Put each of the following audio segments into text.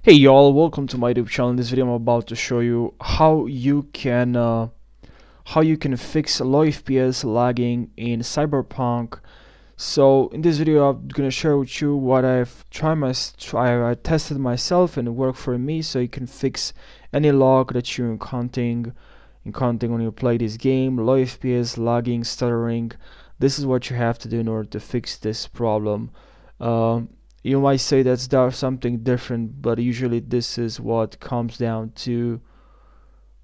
Hey y'all, welcome to my YouTube channel. In this video I'm about to show you how you can fix low FPS lagging in Cyberpunk. So in this video I'm gonna share with you what I've I tested myself and it worked for me, so you can fix any log that you're encountering when you play this game. Low FPS, lagging, stuttering. This is what you have to do in order to fix this problem. Um, you might say that's something different, but usually this is what comes down to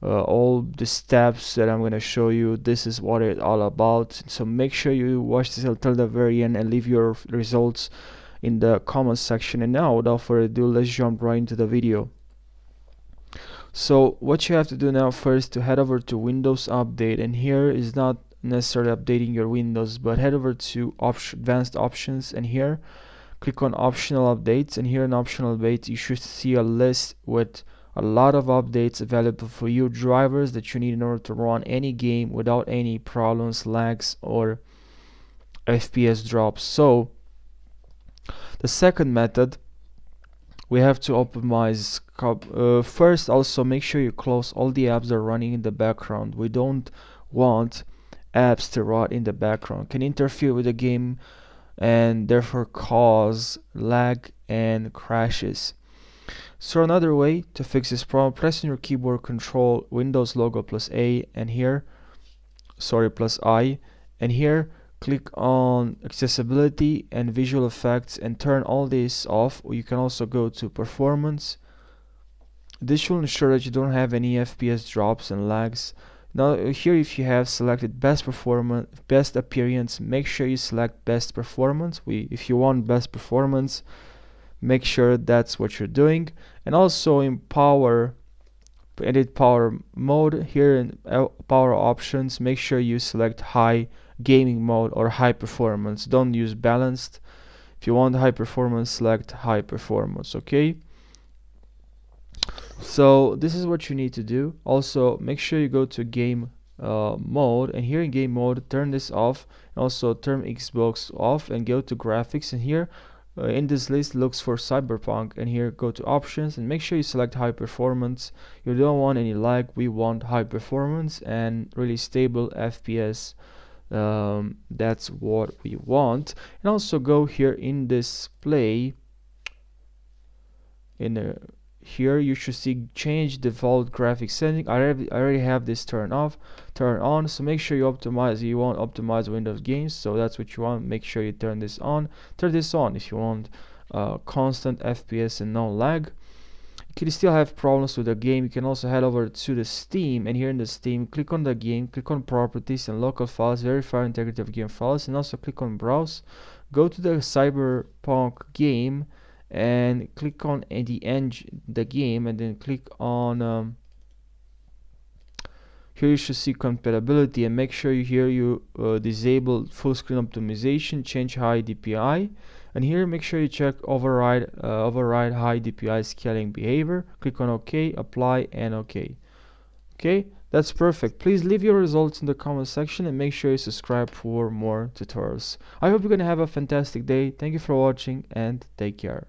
all the steps that I'm going to show you. This is what it's all about. So make sure you watch this until the very end and leave your results in the comment section. And now, without further ado, let's jump right into the video. So what you have to do now first to head over to Windows Update, and here is not necessarily updating your Windows, but head over to advanced options, and here click on optional updates, and here in optional updates you should see a list with a lot of updates available for you, drivers that you need in order to run any game without any problems, lags or FPS drops. So the second method, we have to optimize first. Also make sure you close all the apps that are running in the background. We don't want apps to run in the background, can interfere with the game and therefore cause lag and crashes. So another way to fix this problem, press on your keyboard Control Windows logo plus A, and here plus I, and here click on accessibility and visual effects and turn all this off. Or you can also go to performance. This will ensure that you don't have any FPS drops and lags. Now here, if you have selected best performance, best appearance, make sure you select best performance. If you want best performance, make sure that's what you're doing. And also in edit power mode, here in power options, make sure you select high gaming mode or high performance. Don't use balanced. If you want high performance, select high performance. Okay, so this is what you need to do. Also make sure you go to game mode, and here in game mode turn this off, and also turn Xbox off, and go to graphics, and here in this list looks for Cyberpunk, and here go to options and make sure you select high performance. You don't want any lag, we want high performance and really stable FPS. That's what we want. And also go here in display, here you should see change default graphics setting. I already have this turned on, so make sure you optimize. You want optimize Windows games, so that's what you want. Make sure you turn this on if you want constant FPS and no lag. You can still have problems with the game, you can also head over to the Steam, and here in the Steam click on the game, click on properties and local files, verify integrity of game files, and also click on browse. Go to the Cyberpunk game and click on the game, and then click on here you should see compatibility, and make sure you disable full screen optimization, change high DPI, and here make sure you check override high DPI scaling behavior. Click on OK, apply, and OK. Okay, that's perfect. Please leave your results in the comment section and make sure you subscribe for more tutorials. I hope you're gonna have a fantastic day. Thank you for watching and take care.